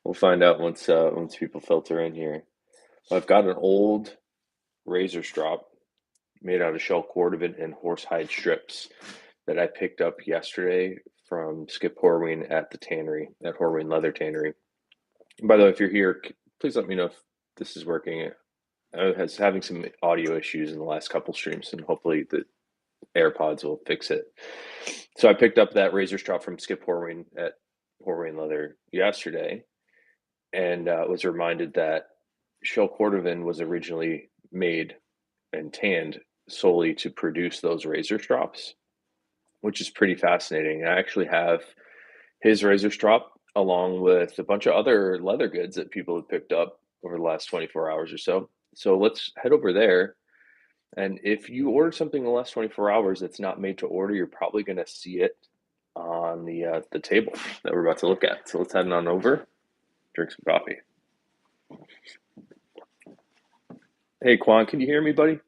We'll find out once people filter in here. I've got an old razor strop made out of shell cordovan and horsehide strips that I picked up yesterday from Skip Horween at the tannery, at Horween Leather Tannery. And by the way, if you're here, please let me know if this is working. I was having some audio issues in the last couple streams, and hopefully the AirPods will fix it. So I picked up that razor strop from Skip Horween at Horween Leather yesterday, and was reminded that shell cordovan was originally made and tanned solely to produce those razor strops, which is pretty fascinating. I actually have his razor strop along with a bunch of other leather goods that people have picked up over the last 24 hours or so. So let's head over there. And if you order something in the last 24 hours that's not made to order, you're probably going to see it on the table that we're about to look at. So let's head on over, drink some coffee. Hey, Quan, can you hear me, buddy?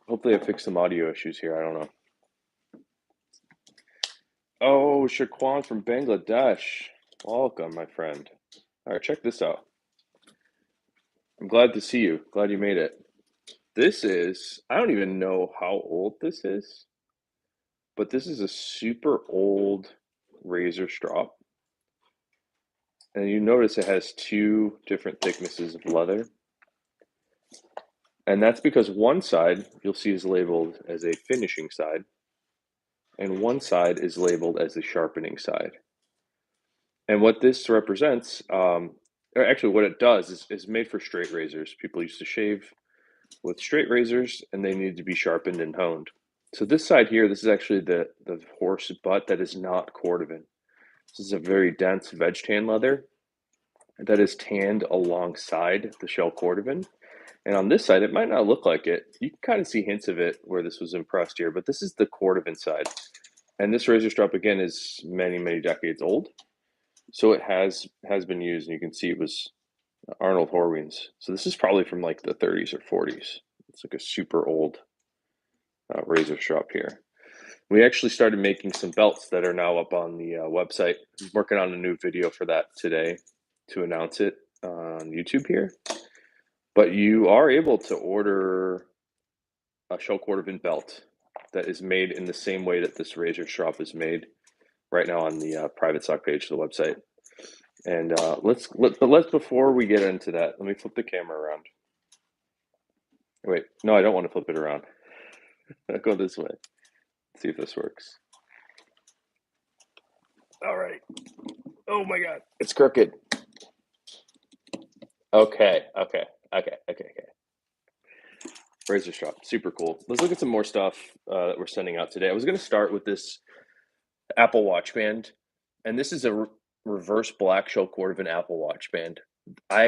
Hopefully I fixed some audio issues here. I don't know. Oh, Shaquan from Bangladesh. Welcome, my friend. All right, check this out. I'm glad to see you. Glad you made it. I don't even know how old this is, but this is a super old razor strop. And you notice it has two different thicknesses of leather. And that's because one side you'll see is labeled as a finishing side, and one side is labeled as the sharpening side. And what this represents, or actually what it does is made for straight razors. People used to shave with straight razors and they need to be sharpened and honed. So this side here, this is actually the horse butt that is not cordovan. This is a very dense veg tan leather that is tanned alongside the shell cordovan. And on this side, it might not look like it. You can kind of see hints of it where this was impressed here, but this is the cordovan side. And this razor strop, again, is many, many decades old. So it has been used, and you can see it was Arnold Horween's. So this is probably from like the 30s or 40s. It's like a super old razor strop here. We actually started making some belts that are now up on the website. I'm working on a new video for that today to announce it on YouTube here. But you are able to order a shell cordovan belt that is made in the same way that this razor strop is made right now on the private stock page of the website. And let's before we get into that, let me flip the camera around. Wait, no, I don't want to flip it around. I'll go this way. Let's see if this works. All right. Oh my God, it's crooked. Okay. Razor strop, super cool. Let's look at some more stuff that we're sending out today. I was going to start with this Apple Watch band, and this is a reverse black shell cordovan Apple Watch band. I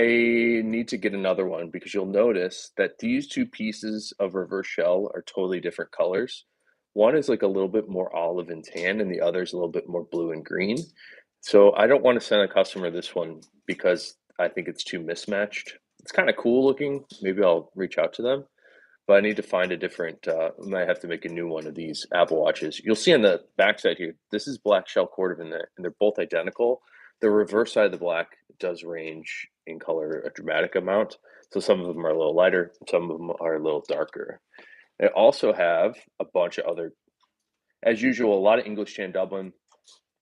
need to get another one because you'll notice that these two pieces of reverse shell are totally different colors. One is like a little bit more olive and tan, and the other is a little bit more blue and green. So I don't want to send a customer this one because I think it's too mismatched. It's kind of cool looking. Maybe I'll reach out to them, but I need to find a different, I might have to make a new one of these Apple Watches. You'll see on the backside here, this is black shell cordovan there, and they're both identical. The reverse side of the black does range in color a dramatic amount. So some of them are a little lighter, some of them are a little darker. They also have a bunch of other, as usual, a lot of English tan Dublin,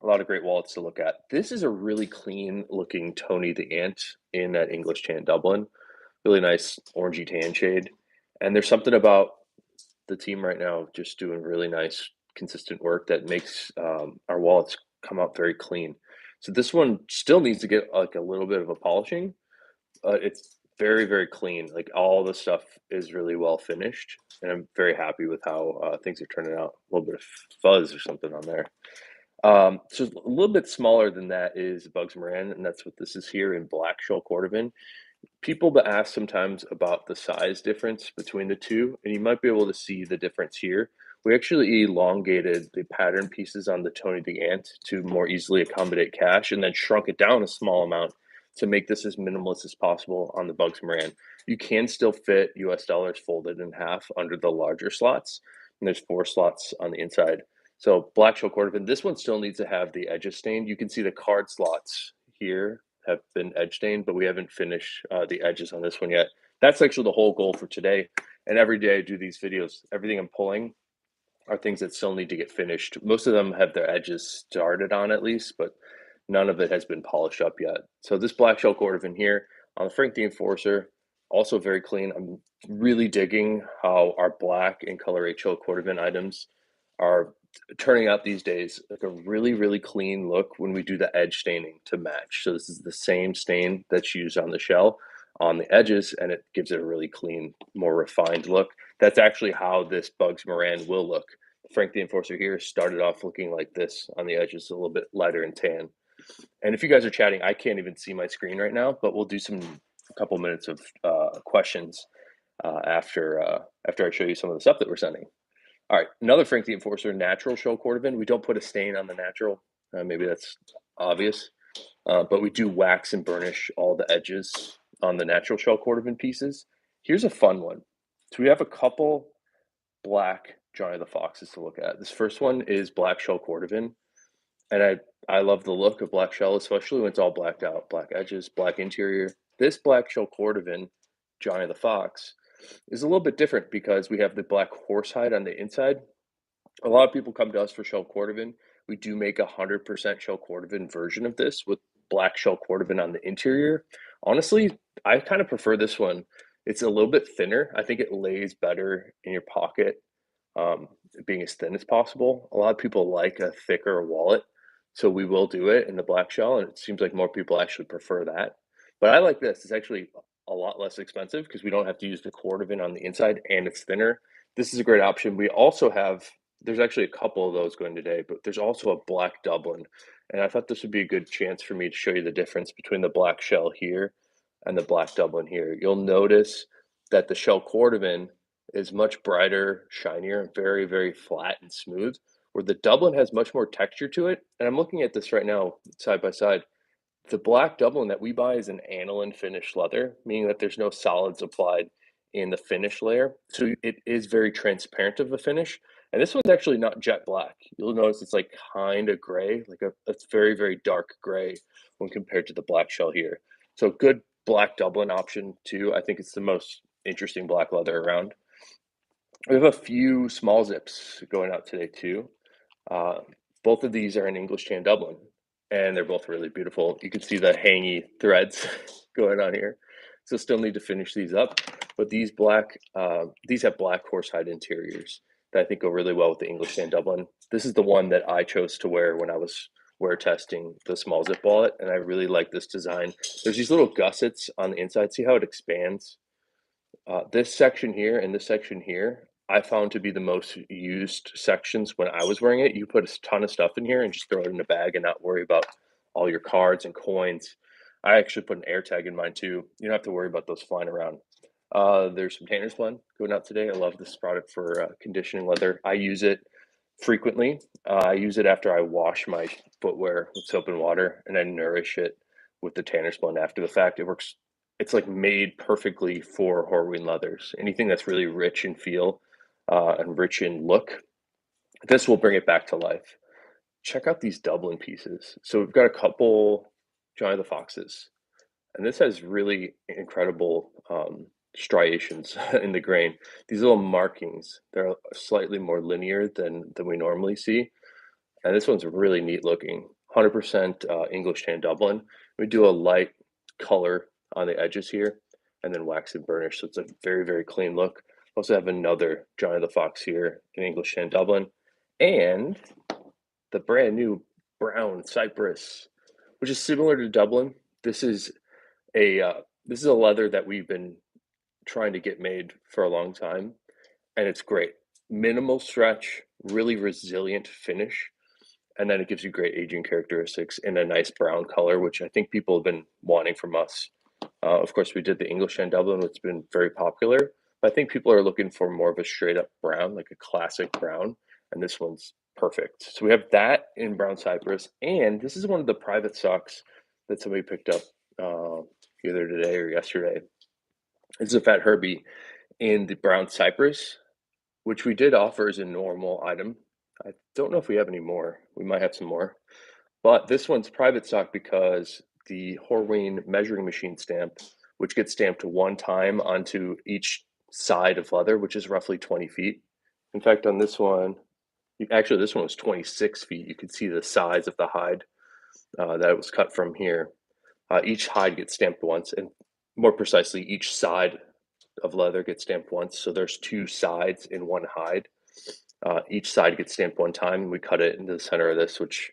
a lot of great wallets to look at. This is a really clean looking Tony the Ant in that English tan Dublin. Really nice orangey tan shade. And there's something about the team right now just doing really nice, consistent work that makes our wallets come out very clean. So this one still needs to get like a little bit of a polishing. It's very, very clean. Like all the stuff is really well finished, and I'm very happy with how things are turning out. A little bit of fuzz or something on there. So a little bit smaller than that is Bugs Moran, and that's what this is here in black shell cordovan. People that ask sometimes about the size difference between the two, and you might be able to see the difference here. We actually elongated the pattern pieces on the Tony the Ant to more easily accommodate cash, and then shrunk it down a small amount to make this as minimalist as possible on the Bugs Moran. You can still fit US dollars folded in half under the larger slots, and there's 4 slots on the inside. So black shell Cordovan, this one still needs to have the edges stained. You can see the card slots here have been edge stained, but we haven't finished the edges on this one yet. That's actually the whole goal for today. And every day I do these videos, everything I'm pulling are things that still need to get finished. Most of them have their edges started on at least, but none of it has been polished up yet. So this black shell Cordovan here on the Frank the Enforcer, also very clean. I'm really digging how our black and color HL Cordovan items are turning out these days, like a really, really clean look when we do the edge staining to match. So this is the same stain that's used on the shell on the edges, and it gives it a really clean, more refined look. That's actually how this Bugs Moran will look. Frank the Enforcer here started off looking like this on the edges, a little bit lighter and tan. And if you guys are chatting, I can't even see my screen right now, but we'll do a couple minutes of questions after I show you some of the stuff that we're sending. All right, another Frank the Enforcer natural shell Cordovan. We don't put a stain on the natural. Maybe that's obvious, but we do wax and burnish all the edges on the natural shell Cordovan pieces. Here's a fun one. So we have a couple black Johnny the Foxes to look at. This first one is black shell Cordovan, and I love the look of black shell, especially when it's all blacked out, black edges, black interior. This black shell Cordovan, Johnny the Fox, is a little bit different because we have the black horsehide on the inside. A lot of people come to us for shell Cordovan. We do make 100% shell Cordovan version of this with black shell Cordovan on the interior. Honestly, I kind of prefer this one. It's a little bit thinner. I think it lays better in your pocket, being as thin as possible. A lot of people like a thicker wallet, so we will do it in the black shell, and it seems like more people actually prefer that. But I like this. It's actually a lot less expensive because we don't have to use the Cordovan on the inside, and it's thinner. This is a great option. We also have, there's actually a couple of those going today, but there's also a black Dublin. And I thought this would be a good chance for me to show you the difference between the black shell here and the black Dublin here. You'll notice that the shell Cordovan is much brighter, shinier, and very, very flat and smooth, where the Dublin has much more texture to it. And I'm looking at this right now, side by side. The black Dublin that we buy is an aniline finished leather, meaning that there's no solids applied in the finish layer. So it is very transparent of a finish. And this one's actually not jet black. You'll notice it's like kind of gray, like it's very, very dark gray when compared to the black shell here. So good black Dublin option too. I think it's the most interesting black leather around. We have a few small zips going out today too. Uh, Both of these are in English tan Dublin, and they're both really beautiful. You can see the hangy threads going on here. So still need to finish these up, but these have black horsehide interiors that I think go really well with the English tan Dublin. This is the one that I chose to wear when I was wear testing the small zip wallet, and I really like this design. There's these little gussets on the inside. See how it expands? This section here and this section here, I found to be the most used sections when I was wearing it. You put a ton of stuff in here and just throw it in a bag and not worry about all your cards and coins. I actually put an air tag in mine too. You don't have to worry about those flying around. There's some Tanner's Blend going out today. I love this product for conditioning leather. I use it frequently. I use it after I wash my footwear with soap and water, and I nourish it with the Tanner's Blend after the fact. It works. It's like made perfectly for Horween leathers. Anything that's really rich in feel and rich in look, this will bring it back to life. Check out these Dublin pieces. So we've got a couple Johnny the Foxes, and this has really incredible striations in the grain. These little markings, they're slightly more linear than we normally see. And this one's really neat looking. 100% English tan Dublin. We do a light color on the edges here and then wax and burnish. So it's a very, very clean look. Also have another Johnny the Fox here in English tan Dublin. And the brand new brown Cypress, which is similar to Dublin. This is a leather that we've been trying to get made for a long time, and it's great. Minimal stretch, really resilient finish, and then it gives you great aging characteristics in a nice brown color, which I think people have been wanting from us. Of course, we did the English and Dublin, which has been very popular, but I think people are looking for more of a straight up brown, like a classic brown, and this one's perfect. So we have that in brown cypress, and this is one of the private socks that somebody picked up either today or yesterday. This is a Fat Herbie in the brown cypress, which we did offer as a normal item I don't know if we have any more. We might have some more. But this one's private stock because the Horween measuring machine stamp, which gets stamped one time onto each side of leather, which is roughly 20 feet. In fact, on this one, actually, this one was 26 feet. You could see the size of the hide that it was cut from here. Each hide gets stamped once, and more precisely, each side of leather gets stamped once. So there's two sides in one hide. Each side gets stamped one time, and we cut it into the center of this, which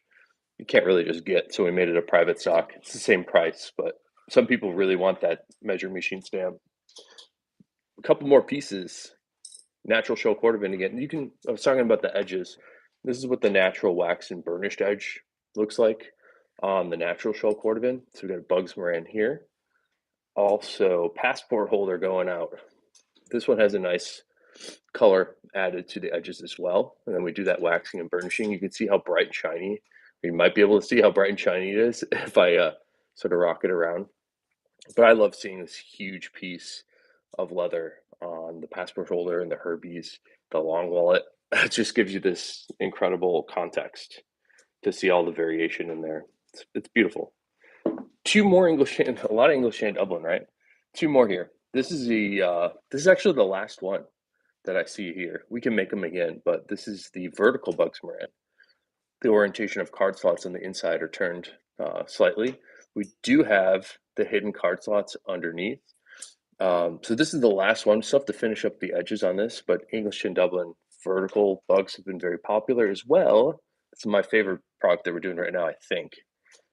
you can't really just get. So we made it a private stock. It's the same price, but some people really want that measuring machine stamp. A couple more pieces. Natural shell Cordovan again. I was talking about the edges. This is what the natural wax and burnished edge looks like on the natural shell Cordovan. So we got a Bugs Moran here. Also, passport holder going out. This one has a nice color added to the edges as well. And then we do that waxing and burnishing. You can see how bright and shiny. You might be able to see how bright and shiny it is if I sort of rock it around. But I love seeing this huge piece of leather on the passport holder and the Herbies, the long wallet. It just gives you this incredible context to see all the variation in there. It's beautiful. Two more English hand, a lot of English hand Dublin, right? Two more here. This is actually the last one that I see here. We can make them again, but this is the vertical Bugs Moran. The orientation of card slots on the inside are turned slightly. We do have the hidden card slots underneath. So this is the last one. Still have to finish up the edges on this, but English and Dublin vertical bugs have been very popular as well. It's my favorite product that we're doing right now, I think.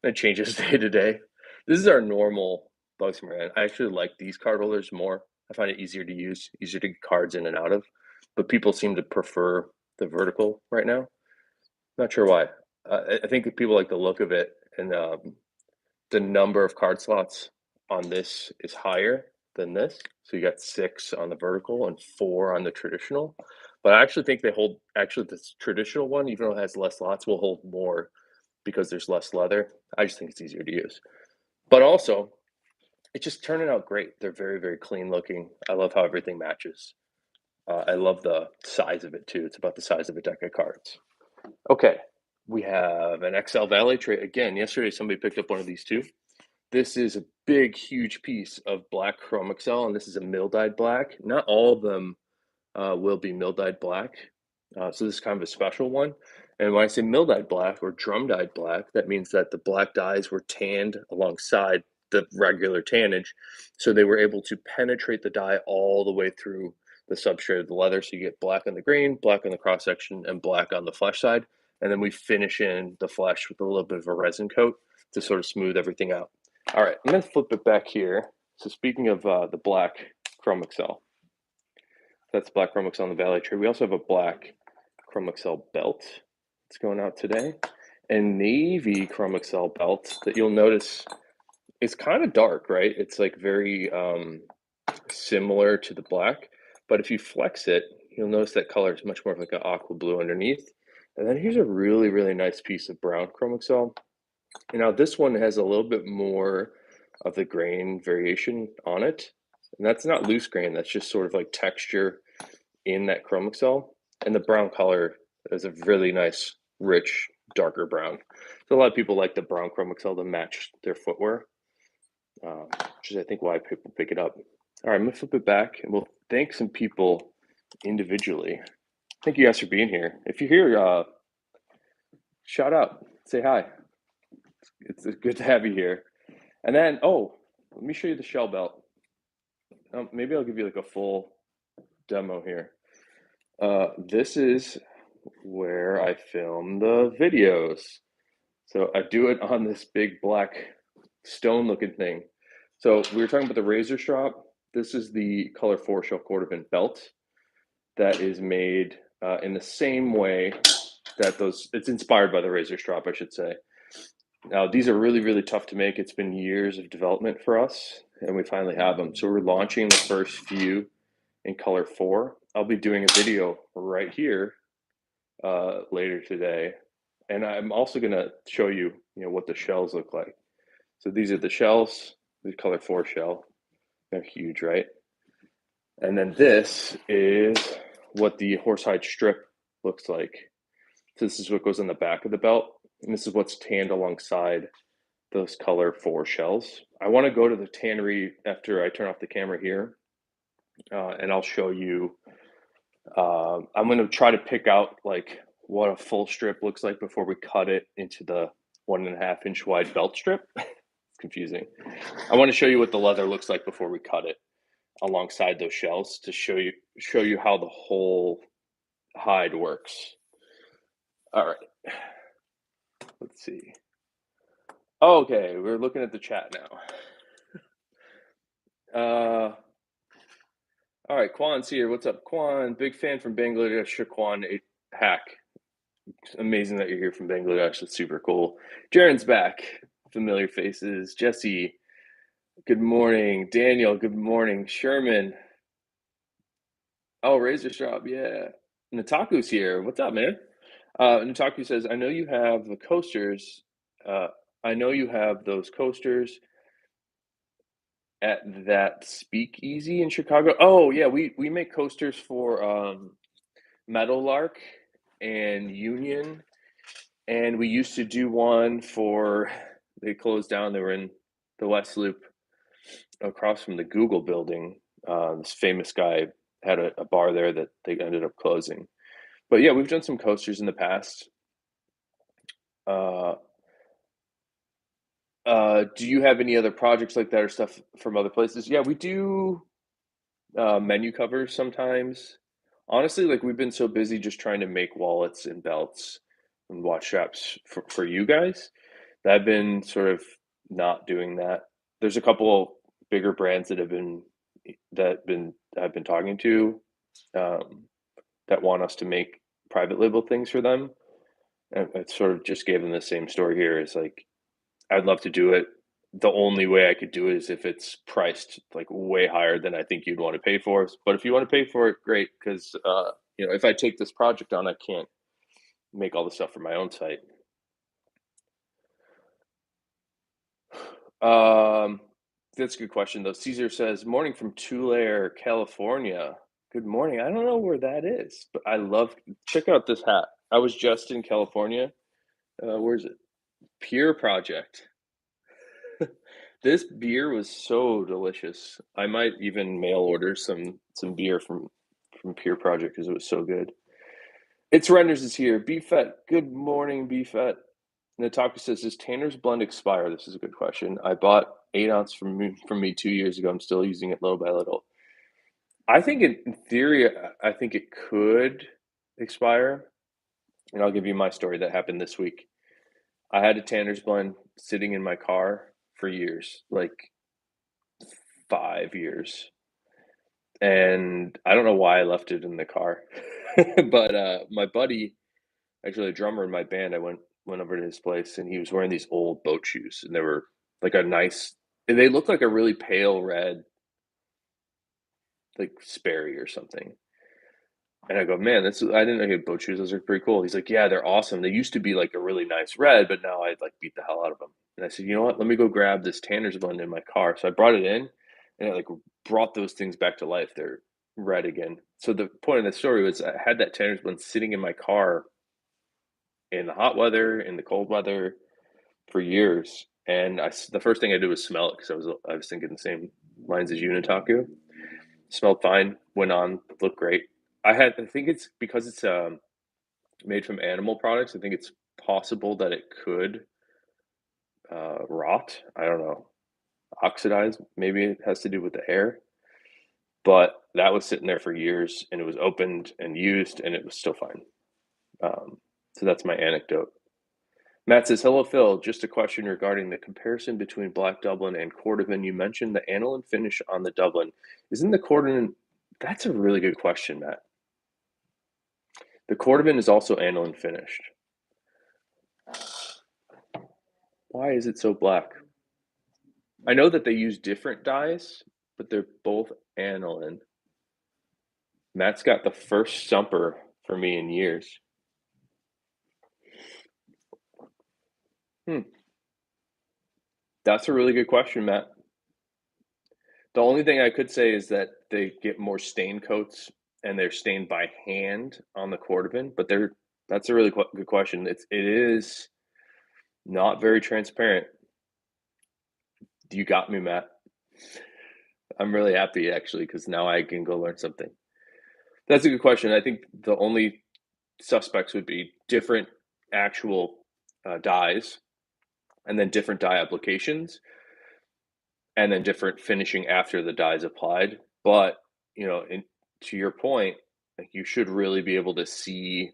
And it changes day to day. This is our normal Bugs Moran. I actually like these card holders more. I find it easier to use, easier to get cards in and out of. But people seem to prefer the vertical right now. Not sure why. I think that people like the look of it, and the number of card slots on this is higher than this. So you got 6 on the vertical and 4 on the traditional. But I actually think they hold, actually, this traditional one, even though it has less slots, will hold more because there's less leather. I just think it's easier to use. But also, it's just turning out great. They're very, very clean looking. I love how everything matches. I love the size of it too. It's about the size of a deck of cards. Okay, we have an XL Valet tray. Again, yesterday somebody picked up one of these too. This is a big, huge piece of black chrome XL, and this is a mill-dyed black. Not all of them will be mill-dyed black, so this is kind of a special one. And when I say mill-dyed black or drum-dyed black, that means that the black dyes were tanned alongside the regular tannage, so they were able to penetrate the dye all the way through the substrate of the leather. So you get black on the grain, black on the cross-section, and black on the flesh side. And then we finish in the flesh with a little bit of a resin coat to sort of smooth everything out. All right, I'm going to flip it back here. So speaking of the black Chrome XL, that's black Chrome XL on the Valet tray. We also have a black Chrome XL belt that's going out today. And navy Chrome XL belt that you'll notice is kind of dark, right? It's like very similar to the black. But if you flex it, you'll notice that color is much more like an aqua blue underneath. And then here's a really, really nice piece of brown Chrome XL. And now this one has a little bit more of the grain variation on it. And that's not loose grain, that's just sort of like texture in that Chrome XL. And the brown color is a really nice, rich, darker brown. So a lot of people like the brown Chrome XL to match their footwear, which is I think why people pick it up. All right, I'm gonna flip it back and we'll thank some people individually. Thank you guys for being here. If you're here, shout out, say hi. It's good to have you here. And then, let me show you the shell belt. Maybe I'll give you like a full demo here. This is where I film the videos. So I do it on this big black stone looking thing. So we were talking about the razor strop. This is the color 4 shell Cordovan belt that is made in the same way that it's inspired by the razor strop, I should say. Now, these are really, really tough to make. It's been years of development for us, and we finally have them. So we're launching the first few in color 4. I'll be doing a video right here later today. And I'm also going to show you, what the shells look like. So these are the shells, the color 4 shell. They're huge, right? And then this is what the horsehide strip looks like. So this is what goes on the back of the belt, and this is what's tanned alongside those color 4 shells. I want to go to the tannery after I turn off the camera here, and I'll show you. I'm going to try to pick out like what a full strip looks like before we cut it into the 1.5 inch wide belt strip. It's confusing. I want to show you what the leather looks like before we cut it alongside those shells to show you how the whole hide works. All right, let's see. Okay, we're looking at the chat now. All right, Kwan's here. What's up, Kwan? Big fan from Bangladesh. Kwan, a hack. It's amazing that you're here from Bangladesh. That's super cool. Jaren's back. Familiar faces. Jesse, good morning. Daniel, good morning. Sherman. Oh, Razor Strop, yeah. Nataku's here. What's up, man? Nataku says, I know you have the coasters. I know you have those coasters at that speakeasy in Chicago. Oh, yeah, we make coasters for Meadowlark and Union, and we used to do one for, they closed down. They were in the West Loop across from the Google building. This famous guy had a bar there that they ended up closing. But yeah, we've done some coasters in the past. Do you have any other projects like that or stuff from other places? Yeah, we do menu covers sometimes. Honestly, like we've been so busy just trying to make wallets and belts and watch straps for you guys that I've been sort of not doing that. There's a couple bigger brands that I've been talking to um, that want us to make private label things for them. And I sort of just gave them the same story here. Is like I'd love to do it. The only way I could do it is if it's priced like way higher than I think you'd want to pay for. But if you want to pay for it, great. Because if I take this project on, I can't make all the stuff for my own site. That's a good question though. Caesar says, "Morning from Tulare, California." Good morning. I don't know where that is, but I love. Check out this hat. I was just in California. Where is it? Pure Project. This beer was so delicious. I might even mail order some beer from Pure Project because it was so good. It's Renders is here. BFET. Good morning, BFET. Nataku says, "Does Tanner's blend expire?" This is a good question. I bought 8 ounce from me 2 years ago. I'm still using it little by little. I think in theory, I think it could expire. And I'll give you my story that happened this week. I had a Tanner's blend sitting in my car for years, like 5 years. And I don't know why I left it in the car. But my buddy, actually a drummer in my band, I went over to his place and he was wearing these old boat shoes and they were like they looked like a really pale red, like Sperry or something. And I go, man, I didn't know he had boat shoes. Those are pretty cool. He's like, yeah, they're awesome. They used to be like a really nice red, but now I'd like beat the hell out of them. And I said, you know what? Let me go grab this Tanner's blend in my car. So I brought it in and it like brought those things back to life. They're red again. So the point of the story was I had that Tanner's blend sitting in my car in the hot weather, in the cold weather for years. And the first thing I did was smell it because I was thinking the same lines as you, Nataku. Smelled fine, went on, looked great. I think it's because it's made from animal products. I think it's possible that it could rot. I don't know, oxidize. Maybe it has to do with the air. But that was sitting there for years, and it was opened and used, and it was still fine. So that's my anecdote. Matt says, "Hello, Phil. Just a question regarding the comparison between Black Dublin and Cordovan. You mentioned the aniline finish on the Dublin. Isn't the Cordovan?" That's a really good question, Matt. The Cordovan is also aniline finished. Why is it so black? I know that they use different dyes, but they're both aniline. Matt's got the first stumper for me in years. That's a really good question, Matt. The only thing I could say is that they get more stain coats and they're stained by hand on the Cordovan, but That's a really good question. It is not very transparent. You got me, Matt. I'm really happy actually because now I can go learn something. That's a good question. I think the only suspects would be different actual dyes, and then different dye applications, and then different finishing after the dye is applied. But to your point, like you should really be able to see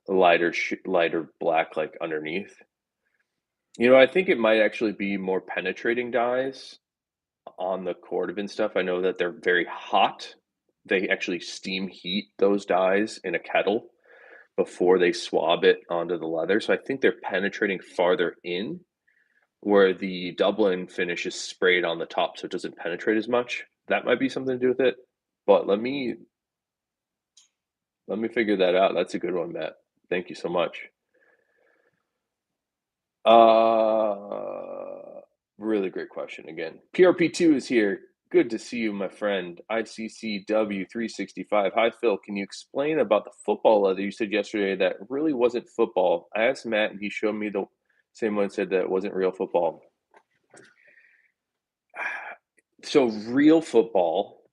lighter black like underneath. I think it might actually be more penetrating dyes on the Cordovan stuff. I know that they're very hot. They actually steam heat those dyes in a kettle before they swab it onto the leather. So I think they're penetrating farther in, where the Dublin finish is sprayed on the top so it doesn't penetrate as much. That might be something to do with it. But let me figure that out. That's a good one, Matt. Thank you so much. Really great question again. PRP2 is here. Good to see you, my friend. ICCW365. Hi, Phil. Can you explain about the football leather you said yesterday that really wasn't football? I asked Matt, and he showed me the same one, said that it wasn't real football. So real football,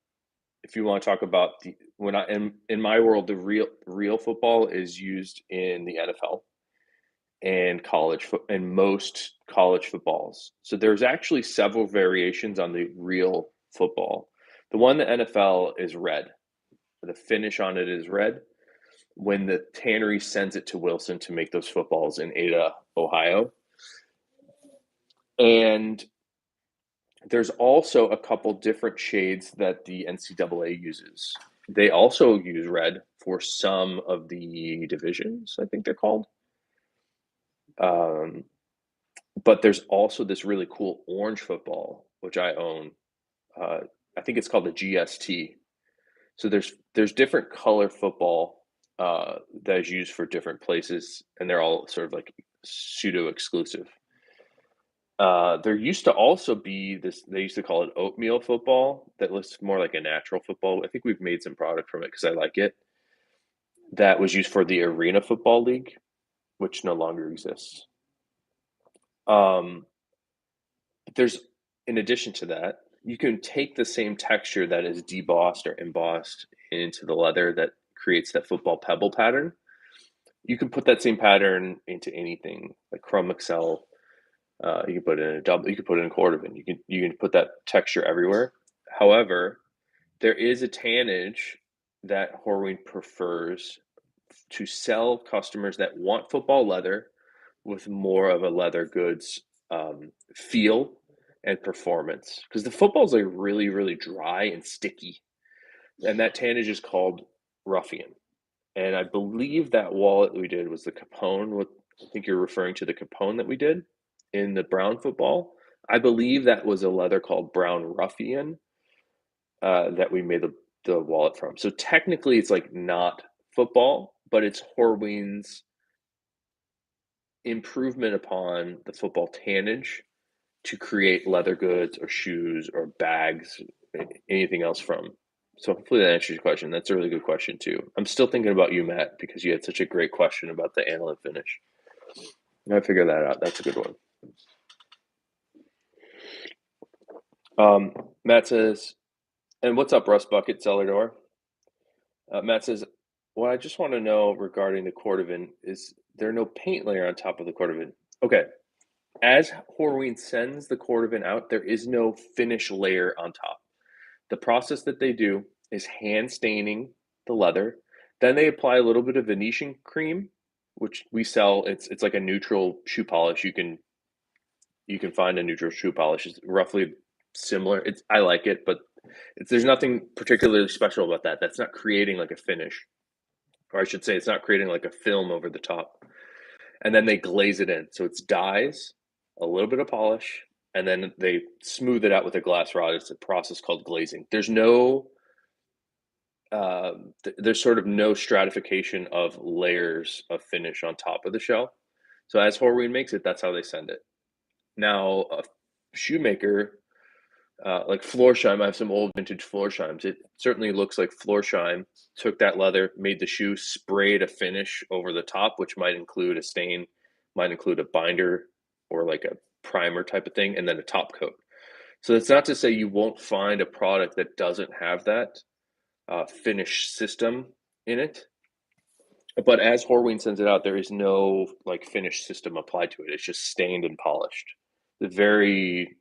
if you want to talk about in my world, the real football is used in the NFL and and most college footballs. So there's actually several variations on the real football. The one the NFL is red. The finish on it is red. When the tannery sends it to Wilson to make those footballs in Ada, Ohio. And there's also a couple different shades that the NCAA uses. They also use red for some of the divisions, I think they're called. But there's also this really cool orange football, which I own. I think it's called the GST. So there's different color football that is used for different places, and they're all sort of like pseudo exclusive. There used to also be this, they used to call it oatmeal football, that looks more like a natural football. I think we've made some product from it because I like it. That was used for the Arena Football League, which no longer exists. There's, in addition to that, you can take the same texture that is debossed or embossed into the leather that creates that football pebble pattern. You can put that same pattern into anything like Chrome Excel. You can put it in a double. You can put it in Cordovan. You can put that texture everywhere. However, there is a tannage that Horween prefers to sell customers that want football leather with more of a leather goods feel and performance, because the football's like really, really dry and sticky, and that tannage is called Ruffian. And I believe that wallet we did was the Capone. I think you're referring to the Capone that we did in the brown football. I believe that was a leather called Brown Ruffian that we made the wallet from. So technically, it's like not football, but it's Horween's improvement upon the football tannage to create leather goods or shoes or bags, anything else from. So hopefully that answers your question. That's a really good question too. I'm still thinking about you, Matt, because you had such a great question about the aniline finish. I gotta figure that out. That's a good one. Matt says, and what's up, Rust Bucket Cellar Door? Matt says, what I just want to know regarding the Cordovan is there no paint layer on top of the Cordovan? Okay. As Horween sends the Cordovan out, there is no finish layer on top. The process that they do is hand staining the leather. Then they apply a little bit of Venetian cream, which we sell. It's like a neutral shoe polish. You can find a neutral shoe polish. It's roughly similar. I like it, but there's nothing particularly special about that. That's not creating like a finish, or I should say, it's not creating like a film over the top. And then they glaze it in, so it's dyes, a little bit of polish, and then they smooth it out with a glass rod. It's a process called glazing. There's sort of no stratification of layers of finish on top of the shell. So as Horween makes it, that's how they send it. Now, a shoemaker like Florsheim. I have some old vintage Florshimes. It certainly looks like Florsheim took that leather, made the shoe, sprayed a finish over the top, which might include a stain, might include a binder or like a primer type of thing, and then a top coat. So that's not to say you won't find a product that doesn't have that finish system in it. But as Horween sends it out, there is no like finish system applied to it. It's just stained and polished. Very,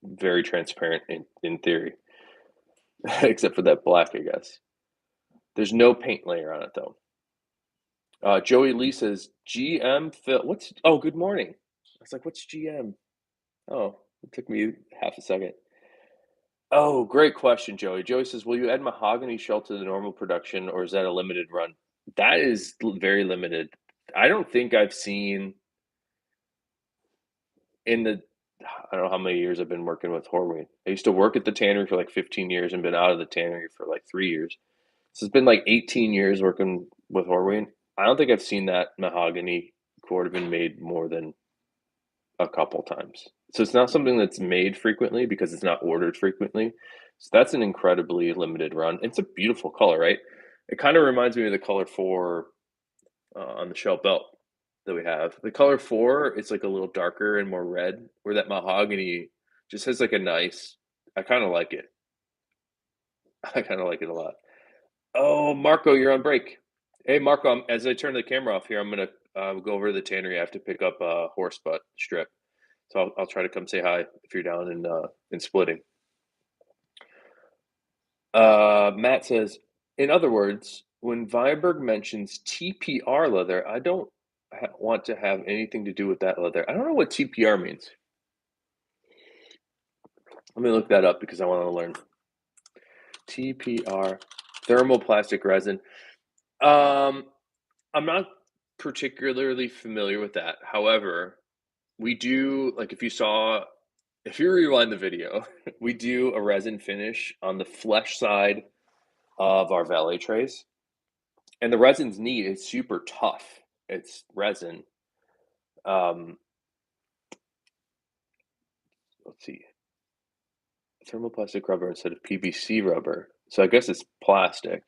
very transparent in theory, except for that black, I guess. There's no paint layer on it though. Joey Lee says GM Phil. What's? Oh, good morning. I was like, what's GM? Oh, it took me half a second. Oh, great question, Joey. Joey says, will you add mahogany shell to the normal production, or is that a limited run? That is very limited. I don't think I've seen in the, I don't know how many years I've been working with Horween. I used to work at the tannery for like 15 years and been out of the tannery for like 3 years. So it's been like 18 years working with Horween. I don't think I've seen that mahogany Cordovan made more than a couple times. So it's not something that's made frequently because it's not ordered frequently. So that's an incredibly limited run. It's a beautiful color, right? It kind of reminds me of the color 4 on the shell belt that we have. The color 4, it's like a little darker and more red, where that mahogany just has like a nice, I kind of like it. I kind of like it a lot. Oh, Marco, you're on break. Hey, Marco, as I turn the camera off here, I'm going to go over to the tannery. I have to pick up a horse butt strip. So I'll try to come say hi if you're down in Splitting. Matt says, in other words, when Viberg mentions TPR leather, I don't want to have anything to do with that leather. I don't know what TPR means. Let me look that up because I want to learn. TPR, thermoplastic resin. I'm not particularly familiar with that. However, we do, like if you rewind the video, we do a resin finish on the flesh side of our valet trays. And the resin's neat. It's super tough. It's resin. Let's see. Thermoplastic rubber instead of PVC rubber. So I guess it's plastic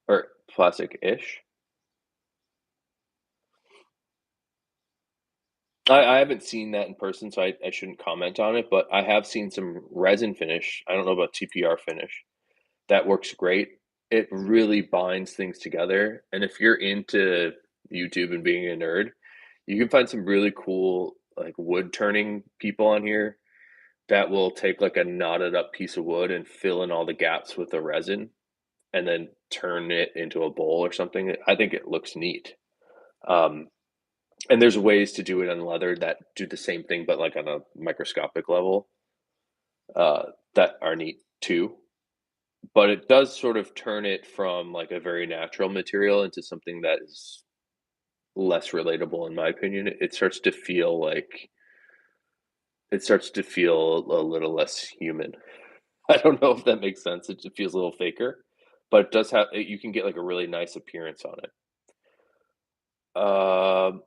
or plastic-ish. I haven't seen that in person, so I shouldn't comment on it, but I have seen some resin finish. I don't know about TPR finish. That works great. It really binds things together. And if you're into YouTube and being a nerd, you can find some really cool like wood turning people on here that will take like a knotted up piece of wood and fill in all the gaps with the resin and then turn it into a bowl or something. I think it looks neat. Um, and there's ways to do it on leather that do the same thing, but like on a microscopic level, uh, that are neat too. But it does sort of turn it from like a very natural material into something that is less relatable, in my opinion. It starts to feel like it starts to feel a little less human. I don't know if that makes sense. It just feels a little faker, but it does have, you can get like a really nice appearance on it. Um,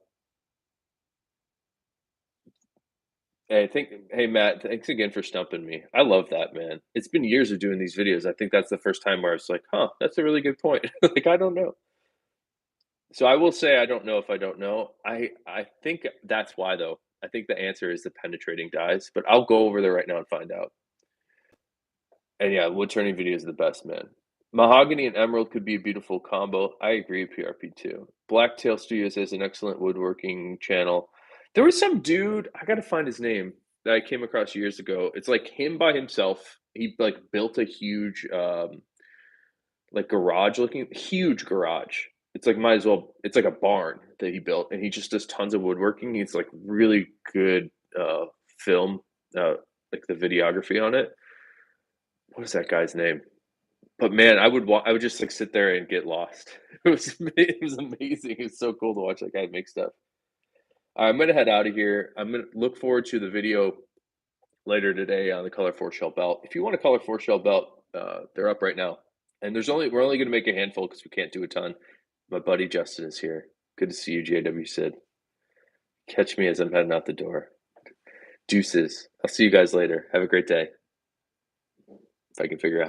hey Matt, thanks again for stumping me. I love that, man. It's been years of doing these videos. I think that's the first time where I was like, huh, that's a really good point. Like, I don't know. So I will say I don't know if I don't know. I think that's why though. I think the answer is the penetrating dyes, but I'll go over there right now and find out. And yeah, wood turning video is the best, man. Mahogany and emerald could be a beautiful combo. I agree, PRP too. Blacktail Studios has an excellent woodworking channel. There was some dude, I gotta find his name, that I came across years ago. It's like him by himself. He like built a huge like garage looking, huge garage. It's like might as well, it's like a barn that he built, and he just does tons of woodworking. He's like really good film, like the videography on it. What is that guy's name? But man, I would just like sit there and get lost. It was amazing. It's so cool to watch that guy make stuff. All right, I'm gonna head out of here. I'm gonna look forward to the video later today on the Color 4 shell belt. If you want a Color 4 shell belt, they're up right now. And we're only gonna make a handful because we can't do a ton. My buddy Justin is here. Good to see you, JW Sid. Catch me as I'm heading out the door. Deuces. I'll see you guys later. Have a great day. if I can figure out how